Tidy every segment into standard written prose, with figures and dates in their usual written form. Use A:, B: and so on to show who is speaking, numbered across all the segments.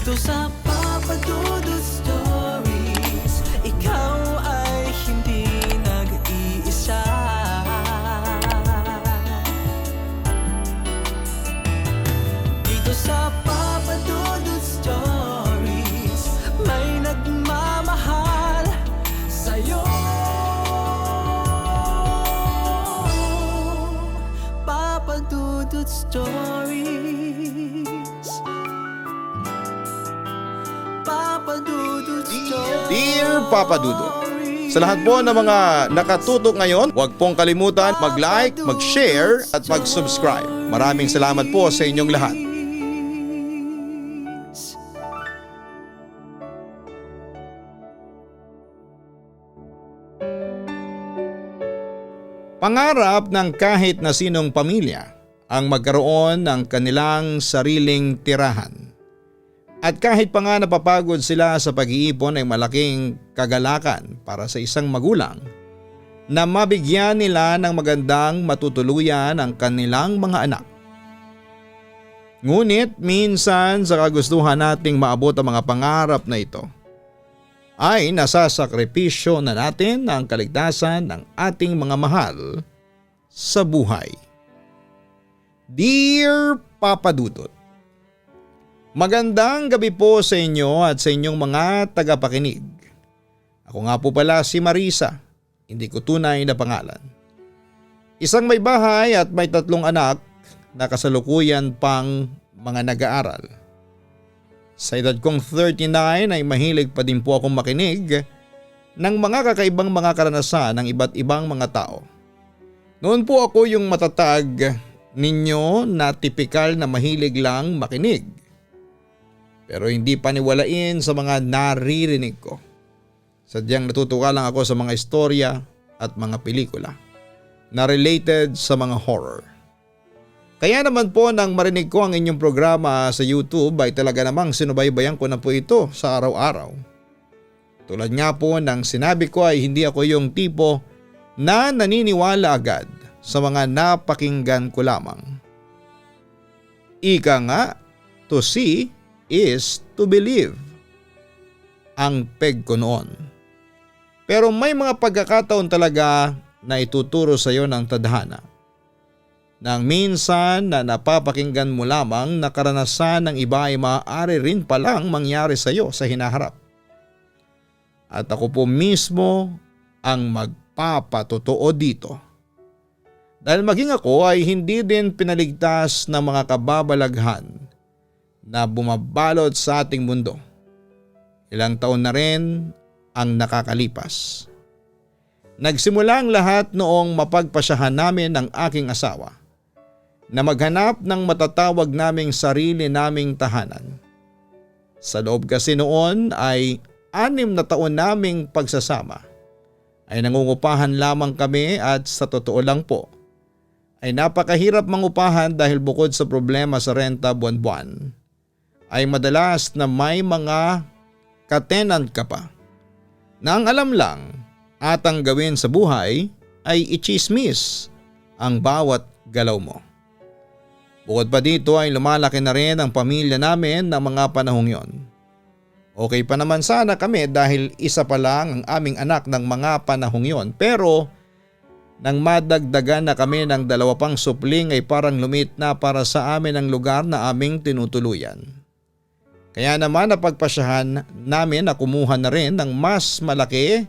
A: Dito sa Papa Dudut Stories, ikaw ay hindi nag-iisa. Dito sa Papa Dudut Stories, may nagmamahal sa'yo. Papa Dudut Stories, Papa Dudut Stories.
B: Dear Papa Dudut, sa lahat po ng mga nakatutok ngayon, huwag pong kalimutan mag-like, mag-share at mag-subscribe. Maraming salamat po sa inyong lahat. Pangarap ng kahit na sinong pamilya ang magkaroon ng kanilang sariling tirahan. At kahit pa nga napapagod sila sa pag-iipon ay malaking kagalakan para sa isang magulang na mabigyan nila ng magandang matutuluyan ang kanilang mga anak. Ngunit minsan sa kagustuhan nating maabot ang mga pangarap na ito, ay nasasakripisyo na natin ang kaligtasan ng ating mga mahal sa buhay. Dear Papa Dudut, magandang gabi po sa inyo at sa inyong mga tagapakinig. Ako nga po pala si Marisa, hindi ko tunay na pangalan. Isang may bahay at may 3 anak na kasalukuyan pang mga nag-aaral. Sa edad kong 39 ay mahilig pa din po akong makinig ng mga kakaibang mga karanasan ng iba't ibang mga tao. Noon po ako yung matatag ninyo na tipikal na mahilig lang makinig. Pero hindi paniwalain sa mga naririnig ko. Sadyang natutuwa lang ako sa mga istorya at mga pelikula na related sa mga horror. Kaya naman po nang marinig ko ang inyong programa sa YouTube ay talaga namang sinubaybayan ko na po ito sa araw-araw. Tulad nga po ng sinabi ko ay hindi ako yung tipo na naniniwala agad sa mga napakinggan ko lamang. Ika nga, to see is to believe. Ang peg ko noon. Pero may mga pagkakataon talaga na ituturo sa iyo ng tadhana. Nang minsan na napapakinggan mo lamang na karanasan ng iba ay maaari rin palang mangyari sa iyo sa hinaharap. At ako po mismo ang magpapatotoo dito. Dahil maging ako ay hindi din pinaligtas ng mga kababalaghan na bumabalot sa ating mundo. Ilang taon na rin ang nakakalipas. Nagsimula ang lahat noong mapagpasyahan namin ng aking asawa na maghanap ng matatawag naming sarili naming tahanan. Sa loob kasi noon ay 6 na taon naming pagsasama ay nangungupahan lamang kami at sa totoo lang po ay napakahirap mangupahan dahil bukod sa problema sa renta buwan-buwan ay madalas na may mga ka-tenant ka pa na ang alam lang at ang gawin sa buhay ay ichismis ang bawat galaw mo. Bukod pa dito ay lumalaki na rin ang pamilya namin ng mga panahong yon. Okay pa naman sana kami dahil isa pa lang ang aming anak ng mga panahong yon, pero nang madagdagan na kami ng 2 pang supling ay parang lumit na para sa amin ang lugar na aming tinutuluyan. Kaya naman napagpasyahan namin na kumuha na rin ng mas malaki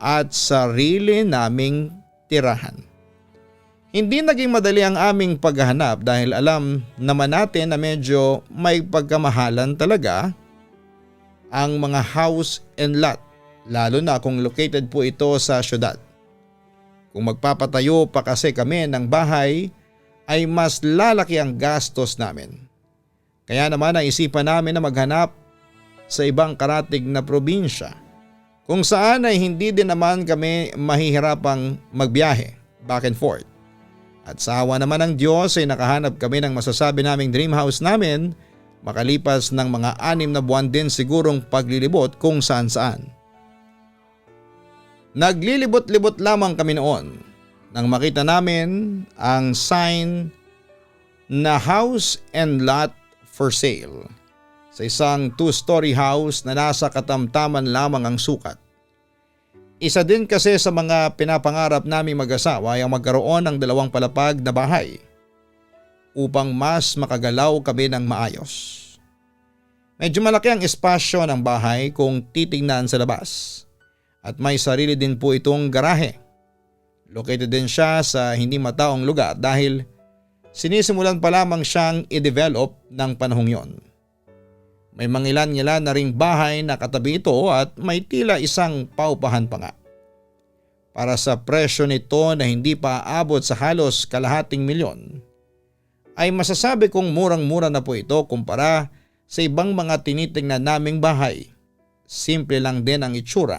B: at sarili naming tirahan. Hindi naging madali ang aming paghahanap dahil alam naman natin na medyo may pagkamahalan talaga ang mga house and lot, lalo na kung located po ito sa syudad. Kung magpapatayo pa kasi kami ng bahay ay mas lalaki ang gastos namin. Kaya naman naisipan namin na maghanap sa ibang karatig na probinsya kung saan ay hindi din naman kami mahihirapang magbiyahe back and forth. At sa awa naman ng Diyos ay nakahanap kami ng masasabi naming dream house namin makalipas ng mga 6 na buwan din sigurong paglilibot kung saan-saan. Naglilibot-libot lamang kami noon nang makita namin ang sign na house and lot for sale sa isang 2-story house na nasa katamtaman lamang ang sukat. Isa din kasi sa mga pinapangarap naming mag-asawa ay ang magkaroon ng 2 palapag na bahay upang mas makagalaw kami ng maayos. Medyo malaki ang espasyo ng bahay kung titingnan sa labas at may sarili din po itong garahe. Located din siya sa hindi mataong lugar dahil sinisimulan pa lamang siyang i-develop ng panahong yon. May mangilan-ngilan na ring bahay na katabi ito at may tila isang paupahan pa nga. Para sa presyo nito na hindi pa aabot sa halos kalahating milyon, ay masasabi kong murang-mura na po ito kumpara sa ibang mga tinitingnan naming bahay. Simple lang din ang itsura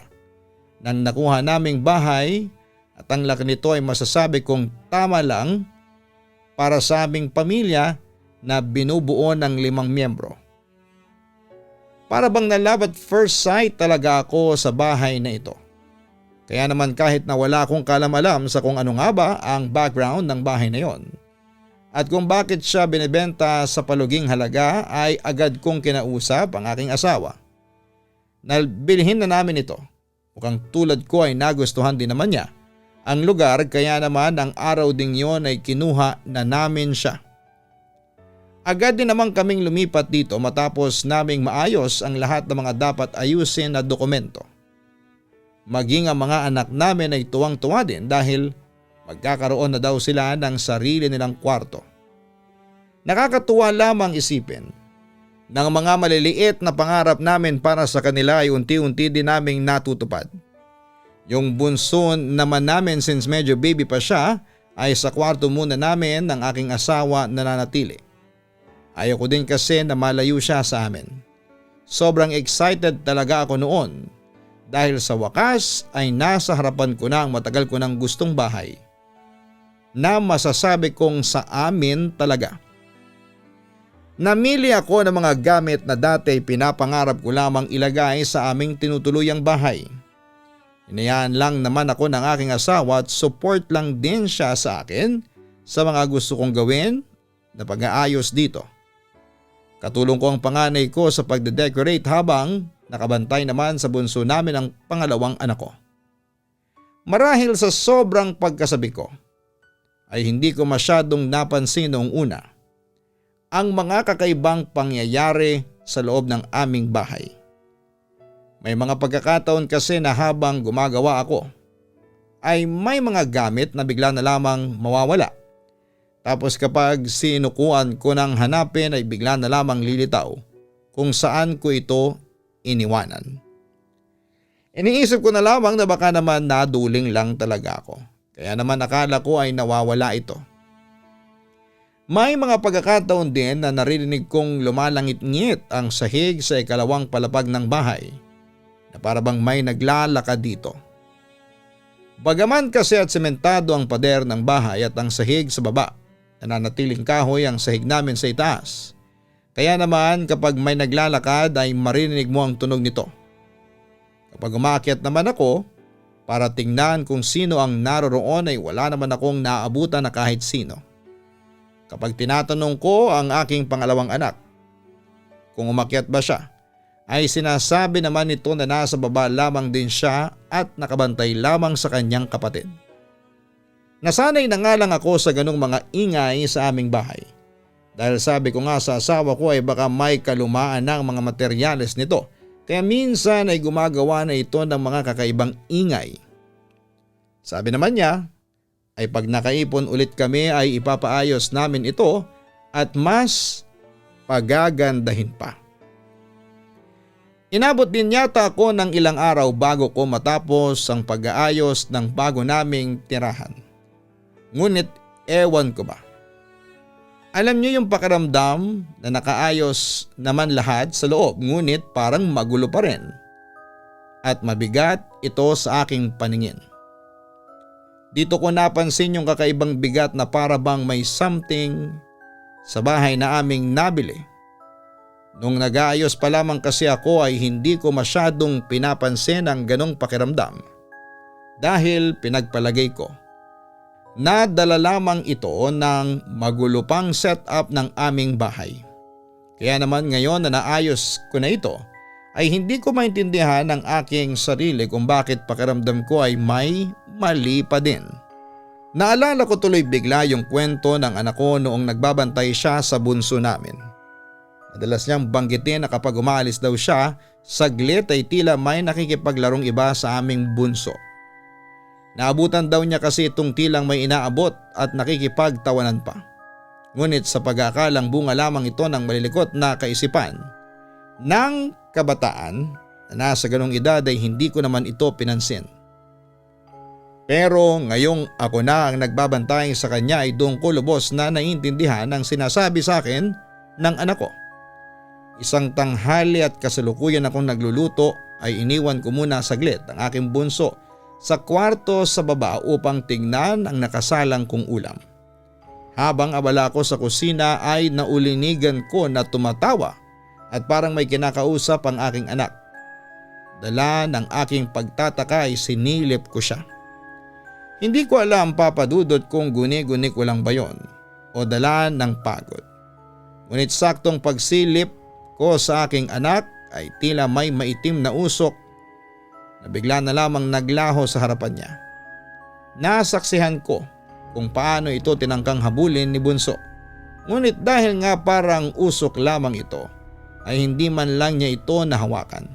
B: ng nakuha naming bahay at ang laki nito ay masasabi kong tama lang para sa aming pamilya na binubuo ng 5 miyembro. Para bang na-love at first sight talaga ako sa bahay na ito. Kaya naman kahit na wala akong kalam-alam sa kung ano nga ba ang background ng bahay na yon at kung bakit siya binibenta sa paluging halaga ay agad kong kinausap ang aking asawa. Nalbilhin na namin ito. Mukhang tulad ko ay nagustuhan din naman niya ang lugar kaya naman ang araw ding yon ay kinuha na namin siya. Agad din naman kaming lumipat dito matapos naming maayos ang lahat ng mga dapat ayusin na dokumento. Maging ang mga anak namin ay tuwang-tuwa din dahil magkakaroon na daw sila ng sarili nilang kwarto. Nakakatuwa lamang isipin na ang mga maliliit na pangarap namin para sa kanila ay unti-unti din naming natutupad. Yung bunso naman namin since medyo baby pa siya ay sa kwarto muna namin ng aking asawa na nanatili. Ayoko din kasi na malayo siya sa amin. Sobrang excited talaga ako noon dahil sa wakas ay nasa harapan ko na ang matagal ko ng gustong bahay na masasabi kong sa amin talaga. Namili ako ng mga gamit na dati pinapangarap ko lamang ilagay sa aming tinutuluyang bahay. Hinayaan lang naman ako ng aking asawa at support lang din siya sa akin sa mga gusto kong gawin na pag-aayos dito. Katulong ko ang panganay ko sa pagde-decorate habang nakabantay naman sa bunso namin ang pangalawang anak ko. Marahil sa sobrang pagkasabi ko ay hindi ko masyadong napansin noong una ang mga kakaibang pangyayari sa loob ng aming bahay. May mga pagkakataon kasi na habang gumagawa ako ay may mga gamit na bigla na lamang mawawala. Tapos kapag sinukuan ko ng hanapin ay bigla na lamang lilitaw kung saan ko ito iniwanan. Iniisip ko na lamang na baka naman naduling lang talaga ako. Kaya naman akala ko ay nawawala ito. May mga pagkakataon din na naririnig kong lumalangit-ngit ang sahig sa ikalawang palapag ng bahay na para bang may naglalakad dito. Bagaman kasi at sementado ang pader ng bahay at ang sahig sa baba, nananatiling kahoy ang sahig namin sa itaas. Kaya naman kapag may naglalakad ay maririnig mo ang tunog nito. Kapag umakyat naman ako para tingnan kung sino ang naroroon ay wala naman akong naaabutan na kahit sino. Kapag tinatanong ko ang aking pangalawang anak kung umakyat ba siya, ay sinasabi naman nito na nasa baba lamang din siya at nakabantay lamang sa kanyang kapatid. Nasanay na nga lang ako sa ganung mga ingay sa aming bahay. Dahil sabi ko nga sa asawa ko ay baka may kalumaan ng mga materyales nito. Kaya minsan ay gumagawa na ito ng mga kakaibang ingay. Sabi naman niya ay pag nakaipon ulit kami ay ipapaayos namin ito at mas pagagandahin pa. Inabot din yata ako ng ilang araw bago ko matapos ang pag-aayos ng bago naming tirahan. Ngunit ewan ko ba. Alam niyo yung pakiramdam na nakaayos naman lahat sa loob ngunit parang magulo pa rin. At mabigat ito sa aking paningin. Dito ko napansin yung kakaibang bigat na para bang may something sa bahay na aming nabili. Nung nag-aayos pa lamang kasi ako ay hindi ko masyadong pinapansin ang ganong pakiramdam. Dahil pinagpalagay ko. Nadala lamang ito ng magulo pang setup ng aming bahay. Kaya naman ngayon na naayos ko na ito ay hindi ko maintindihan ang aking sarili kung bakit pakiramdam ko ay may mali pa din. Naalala ko tuloy bigla yung kwento ng anak ko noong nagbabantay siya sa bunso namin. Madalas niyang banggitin na kapag umaalis daw siya, saglit ay tila may nakikipaglarong iba sa aming bunso. Naabutan daw niya kasi itong tilang may inaabot at nakikipagtawanan pa. Ngunit sa pag-aakalang bunga lamang ito ng malilikot na kaisipan ng kabataan na nasa ganong edad ay hindi ko naman ito pinansin. Pero ngayong ako na ang nagbabantay sa kanya ay doon ko lubos na naiintindihan ang sinasabi sa akin ng anak ko. Isang tanghali at kasalukuyan akong nagluluto ay iniwan ko muna saglit ang aking bunso sa kwarto sa baba upang tignan ang nakasalang kong ulam. Habang abala ko sa kusina ay naulinigan ko na tumatawa at parang may kinakausap ang aking anak. Dala ng aking pagtataka ay sinilip ko siya. Hindi ko alam, Papa Dudut, kung guni-guni ko lang ba yon o dala ng pagod. Ngunit saktong pagsilip ko sa aking anak ay tila may maitim na usok na bigla na lamang naglaho sa harapan niya. Nasaksihan ko kung paano ito tinangkang habulin ni bunso. Ngunit dahil nga parang usok lamang ito ay hindi man lang niya ito nahawakan.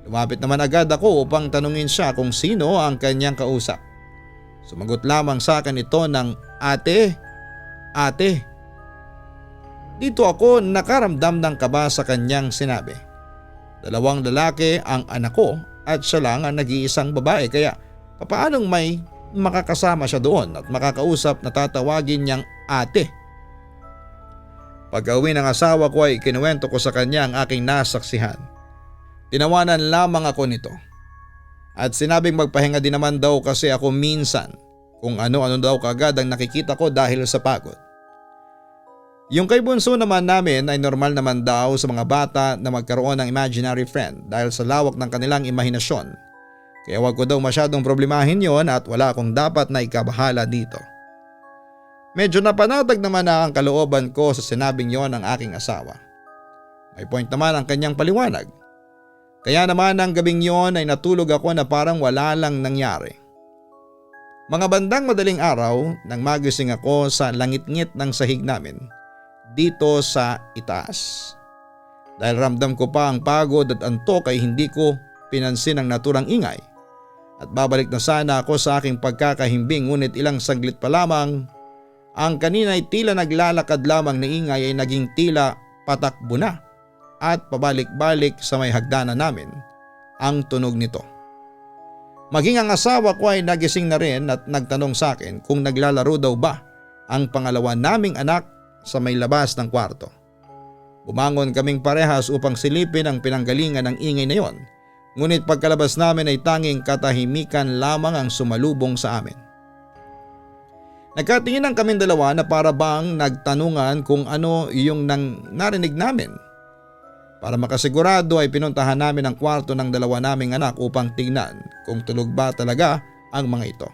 B: Lumapit naman agad ako upang tanungin siya kung sino ang kanyang kausap. Sumagot lamang sa akin ito ng ate. Dito ako nakaramdam ng kaba sa kanyang sinabi. 2 lalaki ang anak ko at siya lang ang nag-iisang babae kaya papaanong may makakasama siya doon at makakausap na tatawagin niyang ate. Pag-uwi ng asawa ko ay kinuwento ko sa kanya ang aking nasaksihan. Tinawanan lamang ako nito. At sinabing magpahinga din naman daw kasi ako minsan kung ano-ano daw kagad ang nakikita ko dahil sa pagod. Yung kay bunso naman namin ay normal naman daw sa mga bata na magkaroon ng imaginary friend dahil sa lawak ng kanilang imahinasyon. Kaya wag ko daw masyadong problemahin yon at wala akong dapat na ikabahala dito. Medyo napanatag naman na ang kalooban ko sa sinabing yon ng aking asawa. May point naman ang kanyang paliwanag. Kaya naman ang gabing yon ay natulog ako na parang wala lang nangyari. Mga bandang madaling araw nang magising ako sa langit-ngit ng sahig namin dito sa itaas. Dahil ramdam ko pa ang pagod at antok ay hindi ko pinansin ang naturang ingay. At babalik na sana ako sa aking pagkakahimbing ngunit ilang saglit pa lamang ang kanina ay tila naglalakad lamang na ingay ay naging tila patakbo na. At pabalik-balik sa may hagdanan namin ang tunog nito. Maging ang asawa ko ay nagising na rin at nagtanong sa akin kung naglalaro daw ba ang pangalawa naming anak sa may labas ng kwarto. Bumangon kaming parehas upang silipin ang pinanggalingan ng ingay na yon. Ngunit pagkalabas namin ay tanging katahimikan lamang ang sumalubong sa amin. Nagkatinginan kaming dalawa na para bang nagtanungan kung ano yung narinig namin. Para makasigurado ay pinuntahan namin ang kwarto ng 2 naming anak upang tingnan kung tulog ba talaga ang mga ito.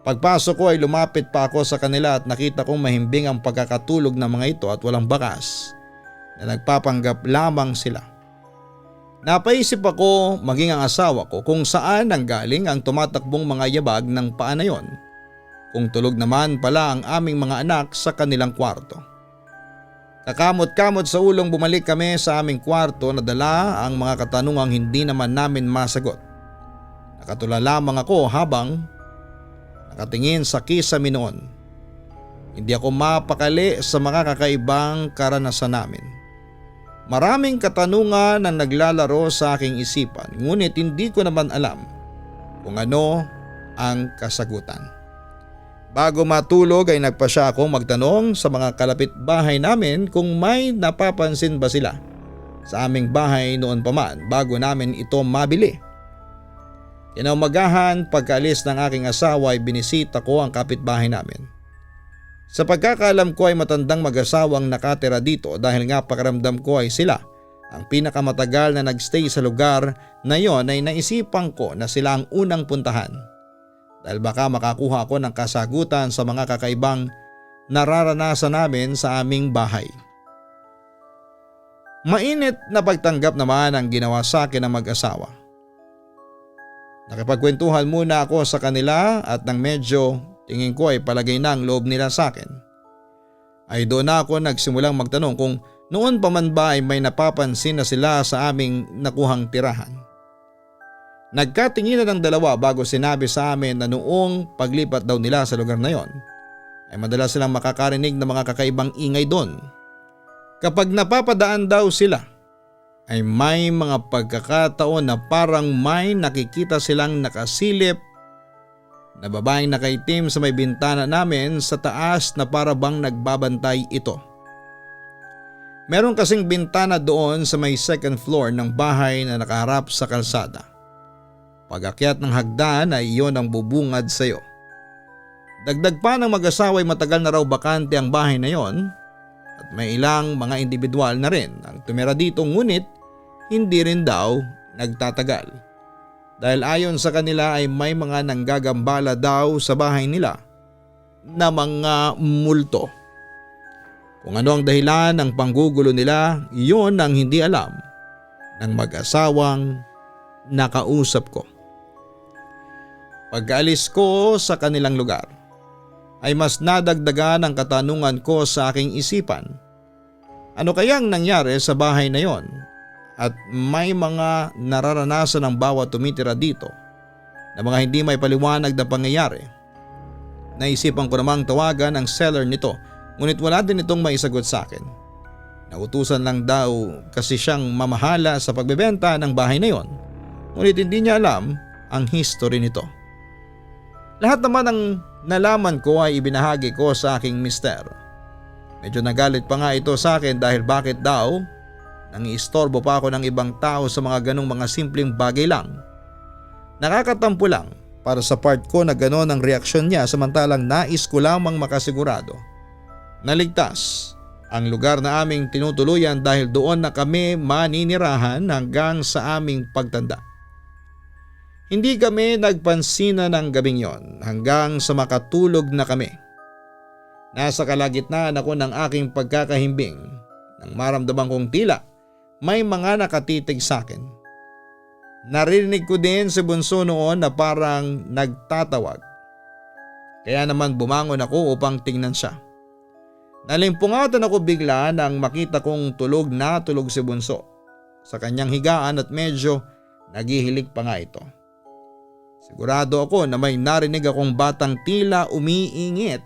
B: Pagpasok ko ay lumapit pa ako sa kanila at nakita kong mahimbing ang pagkakatulog ng mga ito at walang bakas na nagpapanggap lamang sila. Napaisip ako maging ang asawa ko kung saan nanggaling ang tumatakbong mga yabag ng paa na yon. Kung tulog naman pala ang aming mga anak sa kanilang kwarto. Kakamot-kamot sa ulong bumalik kami sa aming kwarto na dala ang mga katanungang hindi naman namin masagot. Nakatula lamang ako habang nakatingin sa kisame noon. Hindi ako mapakali sa mga kakaibang karanasan namin. Maraming katanungan ang naglalaro sa aking isipan ngunit hindi ko naman alam kung ano ang kasagutan. Bago matulog ay nagpasya akong magtanong sa mga kalapit bahay namin kung may napapansin ba sila sa aming bahay noon pa man bago namin ito mabili. Kinaumagahan pagkaalis ng aking asawa ay binisita ko ang kapitbahay namin. Sa pagkakaalam ko ay matandang mag-asawang nakatira dito dahil nga pakiramdam ko ay sila ang pinakamatagal na nagstay sa lugar na yon ay naisipan ko na sila ang unang puntahan. Dahil baka makakuha ako ng kasagutan sa mga kakaibang nararanasan namin sa aming bahay. Mainit na pagtanggap naman ang ginawa sa akin ng mag-asawa. Nakipagkwentuhan muna ako sa kanila at nang medyo tingin ko ay palagay na ang loob nila sa akin, ay doon na ako nagsimulang magtanong kung noon pa man ba ay may napapansin na sila sa aming nakuhang tirahan. Nagkatinginan ng dalawa bago sinabi sa amin na noong paglipat daw nila sa lugar na yon ay madalas silang makakarinig ng mga kakaibang ingay doon. Kapag napapadaan daw sila ay may mga pagkakataon na parang may nakikita silang nakasilip na babaeng nakaitim sa may bintana namin sa taas na para bang nagbabantay ito. Meron kasing bintana doon sa may second floor ng bahay na nakaharap sa kalsada. Pag-akyat ng hagdan ay iyon ang bubungad sa iyo. Dagdag pa ng mag-asawa ay matagal na raw bakante ang bahay na yon at may ilang mga individual na rin ang tumira dito ngunit hindi rin daw nagtatagal. Dahil ayon sa kanila ay may mga nanggagambala daw sa bahay nila na mga multo. Kung ano ang dahilan ng panggugulo nila, iyon ang hindi alam ng mag-asawang nakausap ko. Pagkaalis ko sa kanilang lugar ay mas nadagdagan ang katanungan ko sa aking isipan. Ano kayang nangyari sa bahay na yon at may mga nararanasan ng bawat tumitira dito na mga hindi may paliwanag na pangyayari. Naisipan ko namang tawagan ang seller nito ngunit wala din itong maisagot sa akin. Nautusan lang daw kasi siyang mamahala sa pagbebenta ng bahay na yon ngunit hindi niya alam ang history nito. Lahat naman ng nalaman ko ay ibinahagi ko sa aking mister. Medyo nagalit pa nga ito sa akin dahil bakit daw nangiistorbo pa ako ng ibang tao sa mga ganong mga simpleng bagay lang. Nakakatampo lang para sa part ko na ganon ang reaksyon niya samantalang nais ko lamang makasigurado na ligtas ang lugar na aming tinutuluyan dahil doon na kami maninirahan hanggang sa aming pagtanda. Hindi kami nagpansinan ng gabing yon hanggang sa makatulog na kami. Nasa kalagitnaan ako ng aking pagkakahimbing nang maramdaman kong tila may mga nakatitig sa akin. Narinig ko din si Bunso noon na parang nagtatawag. Kaya naman bumangon ako upang tingnan siya. Nalimpungatan ako bigla nang makita kong tulog na tulog si Bunso sa kanyang higaan at medyo naghihilig pa nga ito. Sigurado ako na may narinig akong batang tila umiingit.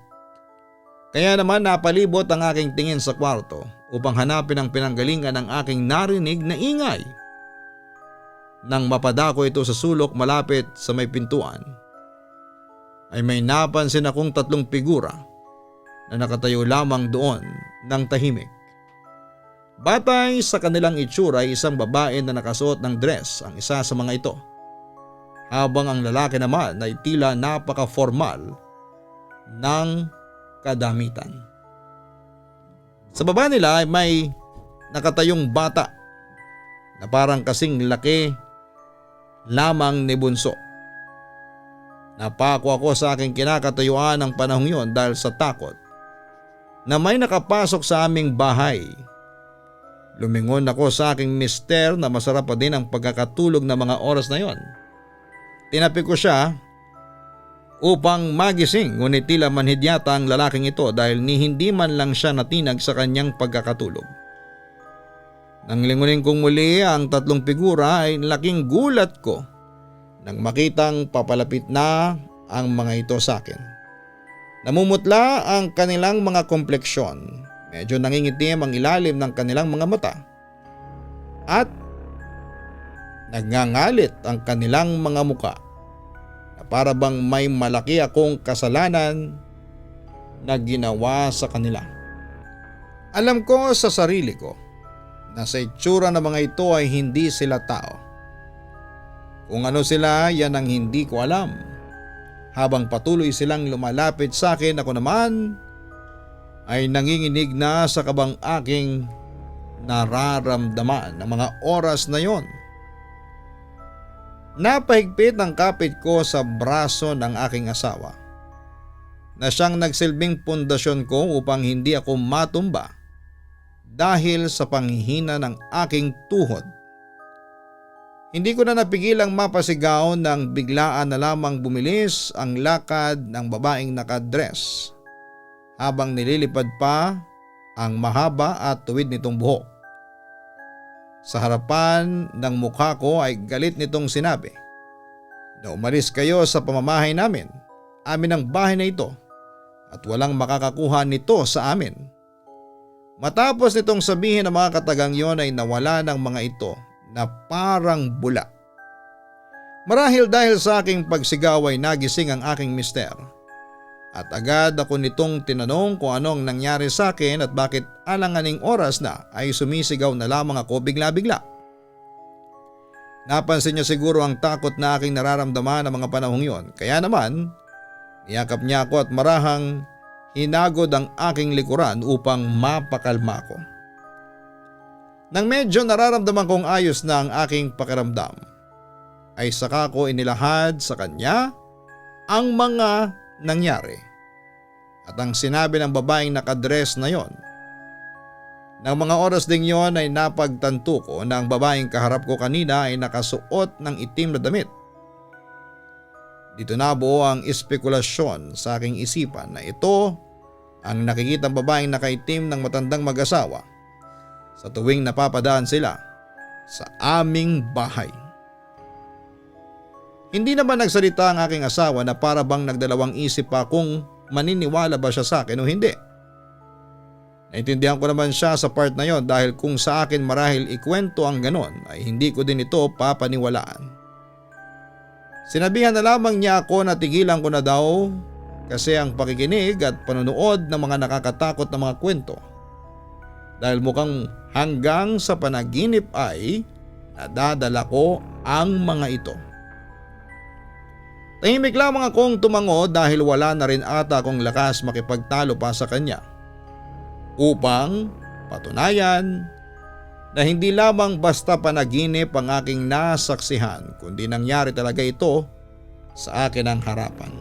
B: Kaya naman napalibot ang aking tingin sa kwarto upang hanapin ang pinanggalingan ng aking narinig na ingay. Nang mapadako ito sa sulok malapit sa may pintuan, ay may napansin akong 3 figura na nakatayo lamang doon ng tahimik. Batay sa kanilang itsura ay isang babae na nakasuot ng dress ang isa sa mga ito, habang ang lalaki naman ay tila napaka-formal ng kadamitan. Sa baba nila ay may nakatayong bata na parang kasing laki lamang ni Bunso. Napako ako sa aking kinakatayuan ng panahong yon dahil sa takot na may nakapasok sa aming bahay. Lumingon ako sa aking mister na masarap pa din ang pagkakatulog na mga oras na yon. Tinapi ko siya upang magising ngunit tila manhid yata ang lalaking ito dahil ni hindi man lang siya natinag sa kanyang pagkakatulog. Nang lingunin kong muli ang 3 figura ay laking gulat ko nang makitang papalapit na ang mga ito sa akin. Namumutla ang kanilang mga kompleksyon, medyo nangingitim ang ilalim ng kanilang mga mata at nagngangalit ang kanilang mga muka na para bang may malaki akong kasalanan na ginawa sa kanila. Alam ko sa sarili ko na sa itsura ng mga ito ay hindi sila tao. Kung ano sila, yan ang hindi ko alam. Habang patuloy silang lumalapit sa akin, ako naman ay nanginginig na sa kabang aking nararamdaman ng mga oras na yon. Napahigpit ang kapit ko sa braso ng aking asawa na siyang nagsilbing pundasyon ko upang hindi ako matumba dahil sa panghihina ng aking tuhod. Hindi ko na napigilang mapasigaw nang biglaan na lamang bumilis ang lakad ng babaeng nakadress habang nililipad pa ang mahaba at tuwid nitong buhok. Sa harapan ng mukha ko ay galit nitong sinabi na umalis kayo sa pamamahay namin, amin ang bahay na ito at walang makakakuha nito sa amin. Matapos nitong sabihin ng mga katagang yon ay nawala ng mga ito na parang bula. Marahil dahil sa aking pagsigaw ay nagising ang aking mister at agad ako nitong tinanong kung anong nangyari sa akin at bakit alanganing oras na ay sumisigaw na lamang ako bigla-bigla. Napansin niya siguro ang takot na aking nararamdaman ng mga panahong yon, kaya naman niyakap niya ako at marahang hinagod ang aking likuran upang mapakalma ko. Nang medyo nararamdaman kong ayos na ang aking pakiramdam, ay saka ko inilahad sa kanya ang mga nangyari at ang sinabi ng babaeng nakadress na yon. Nang mga oras ding yon ay napagtanto ko na ang babaeng kaharap ko kanina ay nakasuot ng itim na damit. Dito nabuo ang espekulasyon sa aking isipan na ito ang nakikitang babaeng nakaitim ng matandang mag-asawa sa tuwing napapadaan sila sa aming bahay. Hindi naman nagsalita ang aking asawa na para bang nagdalawang isip pa kung maniniwala ba siya sa akin o hindi. Naintindihan ko naman siya sa part na yon dahil kung sa akin marahil ikwento ang ganon ay hindi ko din ito papaniwalaan. Sinabihan na lamang niya ako na tigilan ko na daw kasi ang pakikinig at panonood ng mga nakakatakot na mga kwento dahil mukhang hanggang sa panaginip ay nadadala ko ang mga ito. Tahimik lamang akong tumango dahil wala na rin ata akong lakas makipagtalo pa sa kanya upang patunayan na hindi lamang basta panaginip ang aking nasaksihan kundi nangyari talaga ito sa akin ang harapan.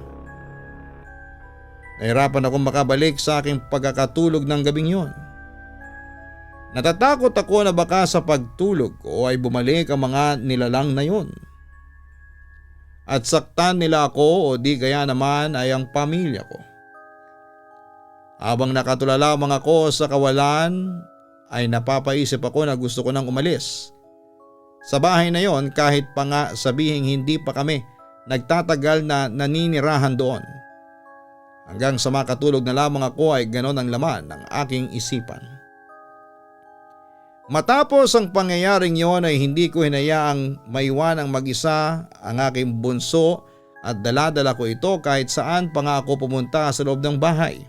B: Nahirapan akong makabalik sa aking pagkakatulog ng gabing yon. Natatakot ako na baka sa pagtulog ko ay bumalik ang mga nilalang na yon. At saktan nila ako o di kaya naman ay ang pamilya ko. Habang nakatulala lamang ako sa kawalan ay napapaisip ako na gusto ko nang umalis sa bahay na yon kahit pa nga sabihing hindi pa kami nagtatagal na naninirahan doon. Hanggang sa makatulog na lamang ako ay ganon ang laman ng aking isipan. Matapos ang pangyayaring yon ay hindi ko hinayaang maiwanang mag-isa ang aking bunso at daladala ko ito kahit saan pa nga ako pumunta sa loob ng bahay.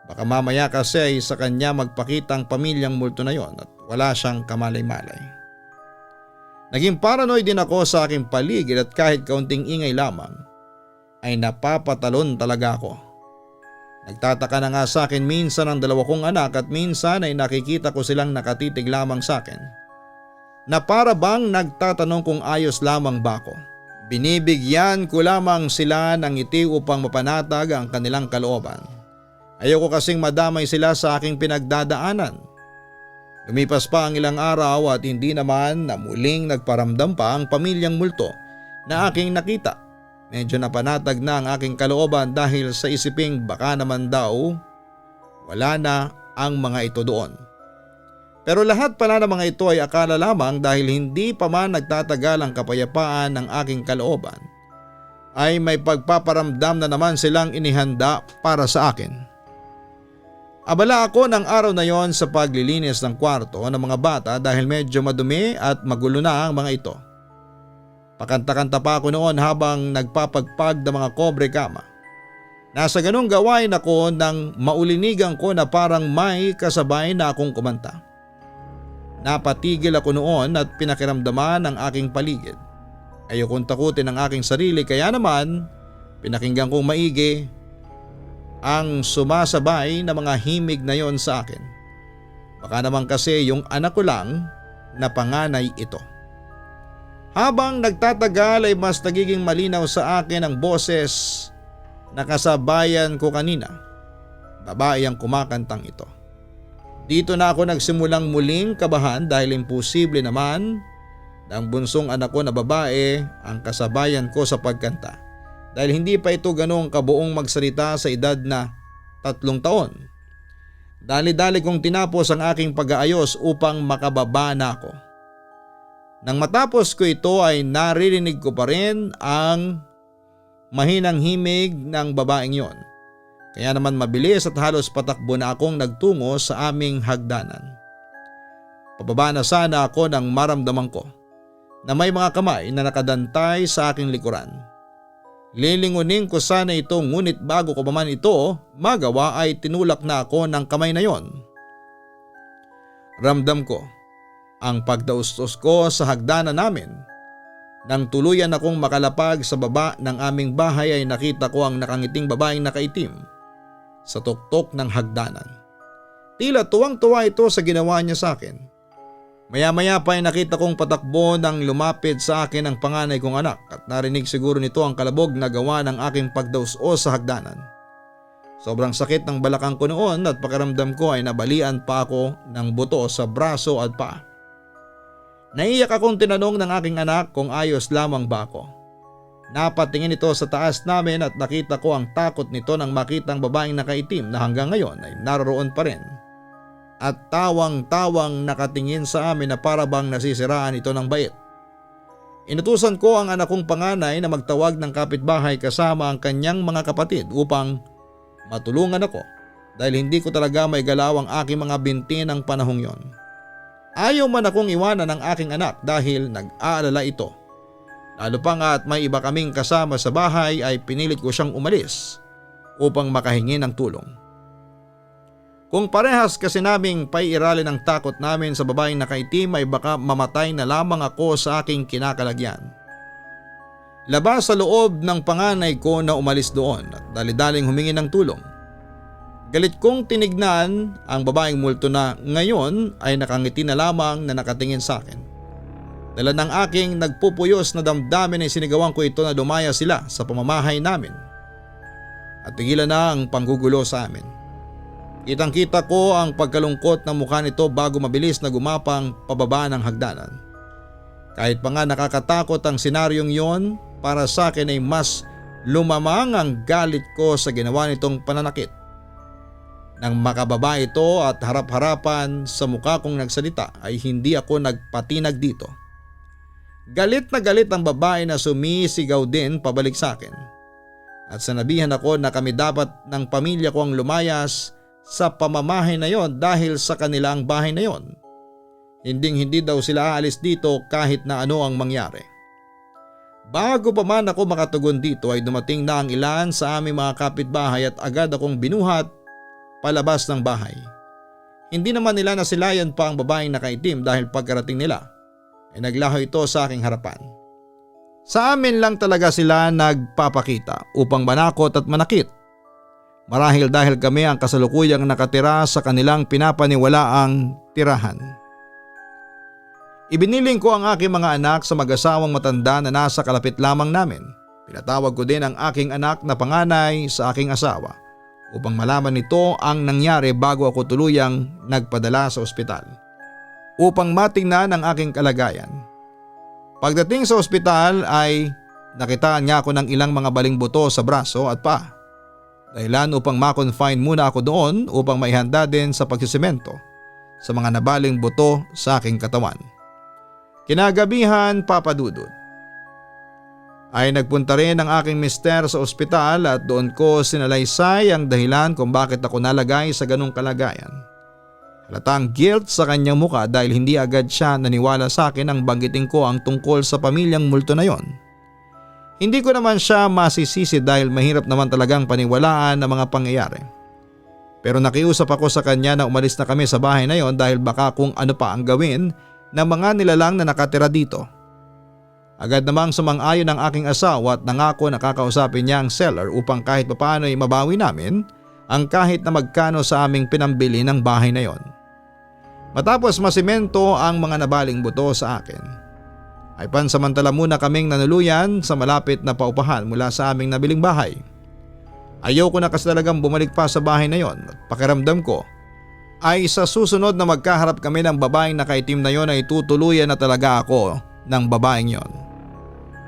B: Baka mamaya kasi ay sa kanya magpakita ang pamilyang multo na yon at wala siyang kamalay-malay. Naging paranoid din ako sa aking paligid at kahit kaunting ingay lamang ay napapatalon talaga ako. Nagtataka na nga sa akin minsan ang dalawa kong anak at minsan ay nakikita ko silang nakatitig lamang sa akin na para bang nagtatanong kung ayos lamang ba ako. Binibigyan ko lamang sila ng ngiti upang mapanatag ang kanilang kalooban. Ayoko kasing madamay sila sa aking pinagdadaanan. Lumipas pa ang ilang araw at hindi naman na muling nagparamdam pa ang pamilyang multo na aking nakita. Medyo napanatag na ang aking kalooban dahil sa isiping baka naman daw wala na ang mga ito doon. Pero lahat pala ng mga ito ay akala lamang dahil hindi pa man nagtatagal ang kapayapaan ng aking kalooban ay may pagpaparamdam na naman silang inihanda para sa akin. Abala ako ng araw na yon sa paglilinis ng kwarto ng mga bata dahil medyo madumi at magulo na ang mga ito. Pakanta-kanta pa ako noon habang nagpapagpag ng mga kobre kama. Nasa ganung gawain ako nang maulinigan ko na parang may kasabay na akong kumanta. Napatigil ako noon at pinakiramdaman ang aking paligid. Ayokong takutin ang aking sarili kaya naman pinakinggan kong maigi ang sumasabay na mga himig na yon sa akin. Baka naman kasi yung anak ko lang na panganay ito. Habang nagtatagal ay mas nagiging malinaw sa akin ang boses na kasabayan ko kanina. Babae ang kumakantang ito. Dito na ako nagsimulang muling kabahan dahil imposible naman na ang bunsong anak ko na babae ang kasabayan ko sa pagkanta. Dahil hindi pa ito ganong kabuong magsalita sa edad na 3 taon. Dali-dali kong tinapos ang aking pag-aayos upang makababa na ako. Nang matapos ko ito ay naririnig ko pa rin ang mahinang himig ng babaeng yon. Kaya naman mabilis at halos patakbo na akong nagtungo sa aming hagdanan. Pababa na sana ako nang maramdaman ko na may mga kamay na nakadantay sa aking likuran. Lilingunin ko sana ito ngunit bago ko pa man ito magawa ay tinulak na ako ng kamay na yon. Ramdam ko ang pagdaustos ko sa hagdanan namin. Nang tuluyan akong makalapag sa baba ng aming bahay ay nakita ko ang nakangiting babaeng nakaitim sa tuktok ng hagdanan. Tila tuwang-tuwa ito sa ginawa niya sa akin. Maya-maya pa ay nakita kong patakbo nang lumapit sa akin ang panganay kong anak at narinig siguro nito ang kalabog na gawa ng aking pagdaus-os sa hagdanan. Sobrang sakit ng balakang ko noon at pakiramdam ko ay nabalian pa ako ng buto sa braso at paa. Naiyak akong tinanong ng aking anak kung ayos lamang ba ako. Napatingin ito sa taas namin at nakita ko ang takot nito nang makita ang babaeng nakaitim na hanggang ngayon ay naroon pa rin. At tawang-tawang nakatingin sa amin na para bang nasisiraan ito ng bait. Inutusan ko ang anak kong panganay na magtawag ng kapitbahay kasama ang kanyang mga kapatid upang matulungan ako dahil hindi ko talaga may galaw ang aking mga binti ng panahong yon. Ayaw man akong iwanan ng aking anak dahil nag-aalala ito. Lalo pa nga at may iba kaming kasama sa bahay ay pinilit ko siyang umalis upang makahingi ng tulong. Kung parehas kasi naming paiiralin ang takot namin sa babaeng nakaitim ay baka mamatay na lamang ako sa aking kinakalagyan. Labas sa loob ng panganay ko na umalis doon at dali-daling humingi ng tulong. Galit kong tinignan ang babaeng multo na ngayon ay nakangiti na lamang na nakatingin sa akin. Dala ng aking nagpupuyos na damdamin ay sinigawan ko ito na dumaya sila sa pamamahay namin. At tigilan na ang panggugulo sa amin. Kitang-kita ko ang pagkalungkot ng mukha nito bago mabilis na gumapang pababa ng hagdanan. Kahit pa nga nakakatakot ang senaryong yon, para sa akin ay mas lumamang ang galit ko sa ginawa nitong pananakit. Nang makababa ito at harap-harapan sa mukha kong nagsalita ay hindi ako nagpatinag dito. Galit na galit ang babae na sumisigaw din pabalik sa akin. At sanabihan ako na kami dapat ng pamilya ko ang lumayas sa pamamahay na yon dahil sa kanilang bahay na yon. Hinding-hindi daw sila aalis dito kahit na ano ang mangyari. Bago pa man ako makatugon dito ay dumating na ang ilan sa aming mga kapitbahay at agad akong binuhat palabas ng bahay. Hindi naman nila nasilayan pa ang babaeng nakaitim dahil pagkarating nila ay naglaho ito sa aking harapan. Sa amin lang talaga sila nagpapakita upang manakot at manakit. Marahil dahil kami ang kasalukuyang nakatira sa kanilang pinapaniwalaang tirahan. Ibiniling ko ang aking mga anak sa mag-asawang matanda na nasa kalapit lamang namin. Pinatawag ko din ang aking anak na panganay sa aking asawa upang malaman nito ang nangyari bago ako tuluyang nagpadala sa ospital upang matingnan ang aking kalagayan. Pagdating sa ospital ay nakitaan niya ako ng ilang mga baling buto sa braso at paa. Dahilan upang ma-confine muna ako doon upang maihanda din sa pagsisemento sa mga nabaling buto sa aking katawan. Kinagabihan, Papa Dudut, ay nagpunta rin ang aking mister sa ospital at doon ko sinalaysay ang dahilan kung bakit ako nalagay sa ganong kalagayan. Halatang guilt sa kanyang muka dahil hindi agad siya naniwala sa akin nang banggitin ko ang tungkol sa pamilyang multo na yon. Hindi ko naman siya masisisi dahil mahirap naman talagang paniwalaan ang mga pangyayari. Pero nakiusap ako sa kanya na umalis na kami sa bahay na yon dahil baka kung ano pa ang gawin ng mga nilalang na nakatira dito. Agad namang sumang-ayon ang aking asawa at nangako na kakausapin niya ang seller upang kahit papaano ay mabawi namin ang kahit na magkano sa aming pinambili ng bahay na yon. Matapos masimento ang mga nabaling buto sa akin, ay pansamantala muna kaming nanuluyan sa malapit na paupahan mula sa aming nabiling bahay. Ayaw ko na kasi talagang bumalik pa sa bahay na yon at pakiramdam ko ay sa susunod na magkaharap kami ng babaeng nakaitim na yon ay tutuluyan na talaga ako ng babaeng yon.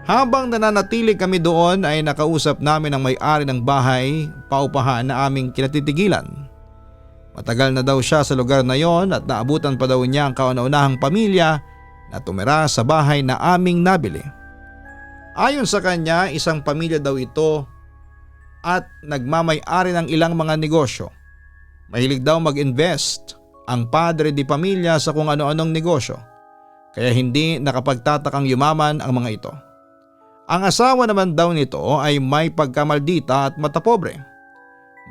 B: Habang nananatili kami doon ay nakausap namin ang may-ari ng bahay paupahan na aming kinatitigilan. Matagal na daw siya sa lugar na yon at naabutan pa daw niya ang kauna-unahang pamilya na tumira sa bahay na aming nabili. Ayon sa kanya, isang pamilya daw ito at nagmamay-ari ng ilang mga negosyo. Mahilig daw mag-invest ang padre di pamilya sa kung ano-anong negosyo, kaya hindi nakapagtatakang yumaman ang mga ito. Ang asawa naman daw nito ay may pagkamaldita at matapobre.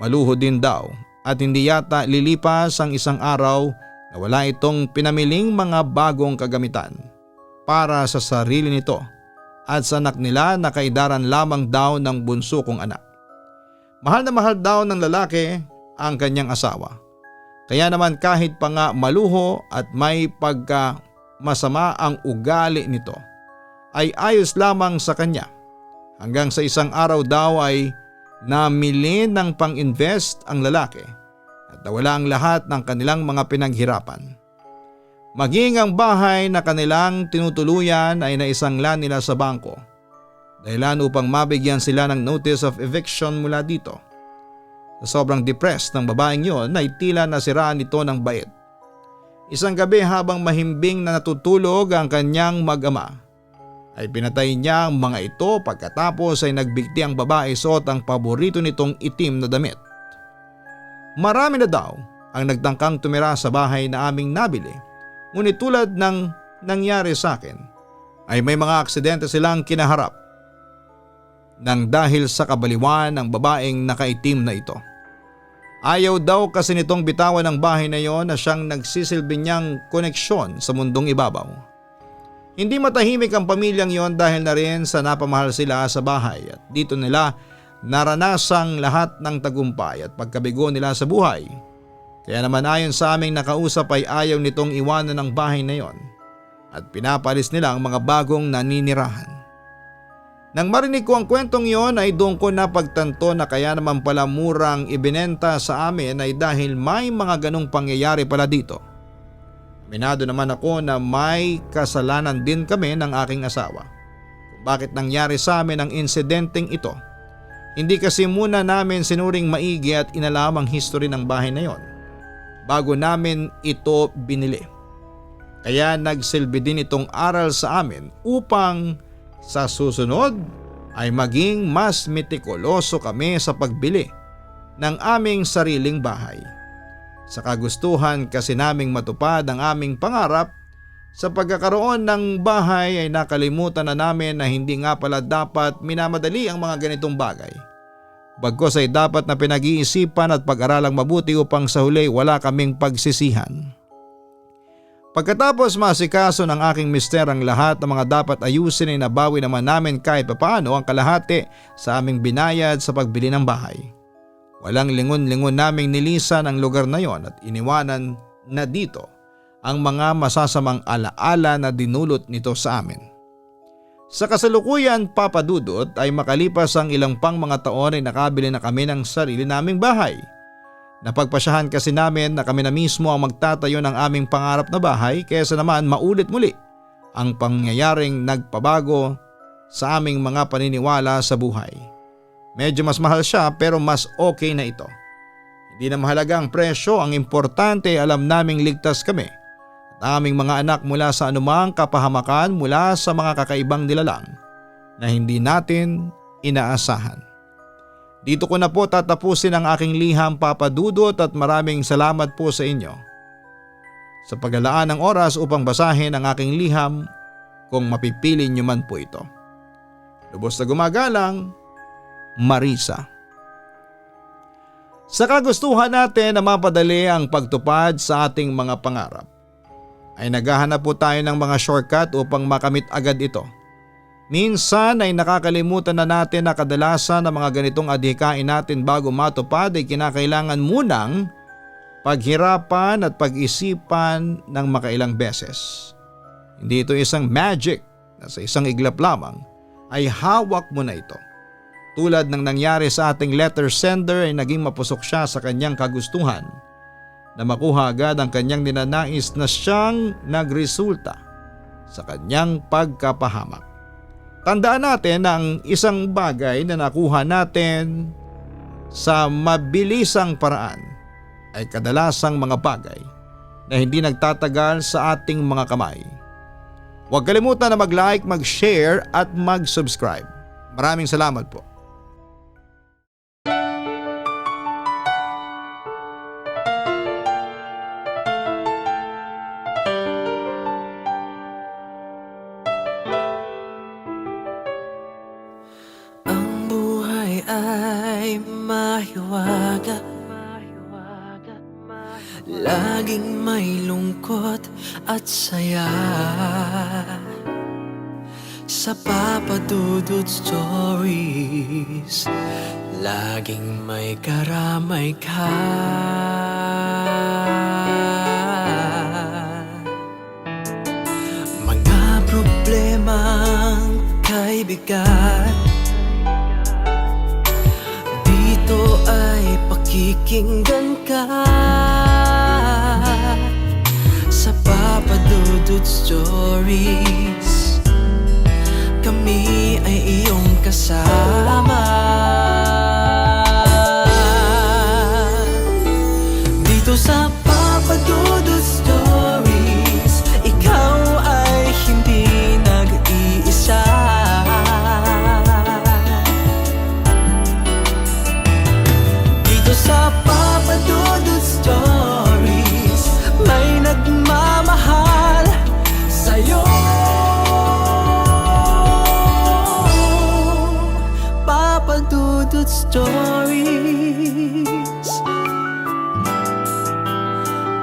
B: Maluho din daw at hindi yata lilipas ang isang araw na wala itong pinamiling mga bagong kagamitan para sa sarili nito at sa anak nila na kaidaran lamang daw ng bunso kong anak. Mahal na mahal daw ng lalaki ang kanyang asawa. Kaya naman kahit pa nga maluho at may pagka masama ang ugali nito, ay ayos lamang sa kanya. Hanggang sa isang araw daw ay namili ng pang-invest ang lalaki at nawala ang lahat ng kanilang mga pinaghirapan. Maging ang bahay na kanilang tinutuluyan ay naisangla nila sa bangko, dahilan upang mabigyan sila ng notice of eviction mula dito. Sa sobrang depressed ng babaeng yon ay tila nasiraan ito ng bait. Isang gabi habang mahimbing na natutulog ang kanyang mag-ama, ay pinatay niya ang mga ito pagkatapos ay nagbigti ang babae suot ang paborito nitong itim na damit. Marami na daw ang nagtangkang tumira sa bahay na aming nabili, ngunit tulad ng nangyari sa akin ay may mga aksidente silang kinaharap nang dahil sa kabaliwan ng babaeng nakaitim na ito. Ayaw daw kasi nitong bitawan ng bahay na yon na siyang nagsisilbi niyang koneksyon sa mundong ibabaw. Hindi matahimik ang pamilyang yon dahil na rin sa napamahal sila sa bahay at dito nila naranasang lahat ng tagumpay at pagkabigo nila sa buhay. Kaya naman ayon sa aming nakausap ay ayaw nitong iwanan ang bahay na yon at pinapalis nila ang mga bagong naninirahan. Nang marinig ko ang kwentong yon ay doon ko napagtanto na kaya naman pala murang ibinenta sa amin ay dahil may mga ganong pangyayari pala dito. Aminado naman ako na may kasalanan din kami ng aking asawa kung bakit nangyari sa amin ang insidenteng ito. Hindi kasi muna namin sinuring maigi at inalam ang history ng bahay na yon bago namin ito binili. Kaya nagsilbi din itong aral sa amin upang sa susunod ay maging mas metikuloso kami sa pagbili ng aming sariling bahay. Sa kagustuhan kasi naming matupad ang aming pangarap sa pagkakaroon ng bahay ay nakalimutan na namin na hindi nga pala dapat minamadali ang mga ganitong bagay. Bagkus ay dapat na pinag-iisipan at pag-aralang mabuti upang sa huli wala kaming pagsisihan. Pagkatapos masikaso ng aking mister ang lahat ng mga dapat ayusin ay nabawi naman namin kahit papaano ang kalahati sa aming binayad sa pagbili ng bahay. Walang lingon-lingon naming nilisan ang lugar na yon at iniwanan na dito ang mga masasamang alaala na dinulot nito sa amin. Sa kasalukuyan, Papa Dudut, ay makalipas ang ilang pang mga taon ay nakabili na kami ng sarili naming bahay. Napagpasyahan kasi namin na kami na mismo ang magtatayo ng aming pangarap na bahay kaysa naman maulit muli ang pangyayaring nagpabago sa aming mga paniniwala sa buhay. Medyo mas mahal siya pero mas okay na ito. Hindi na mahalaga ang presyo, ang importante alam naming ligtas kami at aming mga anak mula sa anumang kapahamakan mula sa mga kakaibang nilalang na hindi natin inaasahan. Dito ko na po tatapusin ang aking liham, Papa Dudut, at maraming salamat po sa inyo sa paglalaan ng oras upang basahin ang aking liham kung mapipili nyo man po ito. Lubos na gumagalang, Marisa. Sa kagustuhan natin na mapadali ang pagtupad sa ating mga pangarap, ay naghahanap po tayo ng mga shortcut upang makamit agad ito. Minsan ay nakakalimutan na natin na kadalasan ng mga ganitong adhikain natin bago matupad ay kinakailangan munang paghirapan at pag-isipan ng makailang beses. Hindi ito isang magic na sa isang iglap lamang ay hawak mo na ito. Tulad ng nangyari sa ating letter sender ay naging mapusok siya sa kanyang kagustuhan na makuha agad ang kanyang ninanais na siyang nagresulta sa kanyang pagkapahamak. Tandaan natin na ang isang bagay na nakuha natin sa mabilisang paraan ay kadalasang mga bagay na hindi nagtatagal sa ating mga kamay. Huwag kalimutan na mag-like, mag-share at mag-subscribe. Maraming salamat po.
A: Ang buhay ay mahiwaga, laging may lungkot at saya. Sa Papa Dudut Stories, laging may karamay ka. Mga problemang kay bigat, dito ay pakikinggan ka. Sa Papa Dudut Stories, kami ay iyong kasama. Dito sa Papa Dudut Stories, ikaw ay hindi nag-iisa. Dito sa Papa Dudut Stories, may nagmamahal sa'yo. Papa Dudut Stories,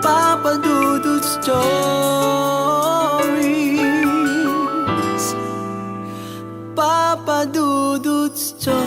A: Papa Dudut Stories, Papa Dudut Stories.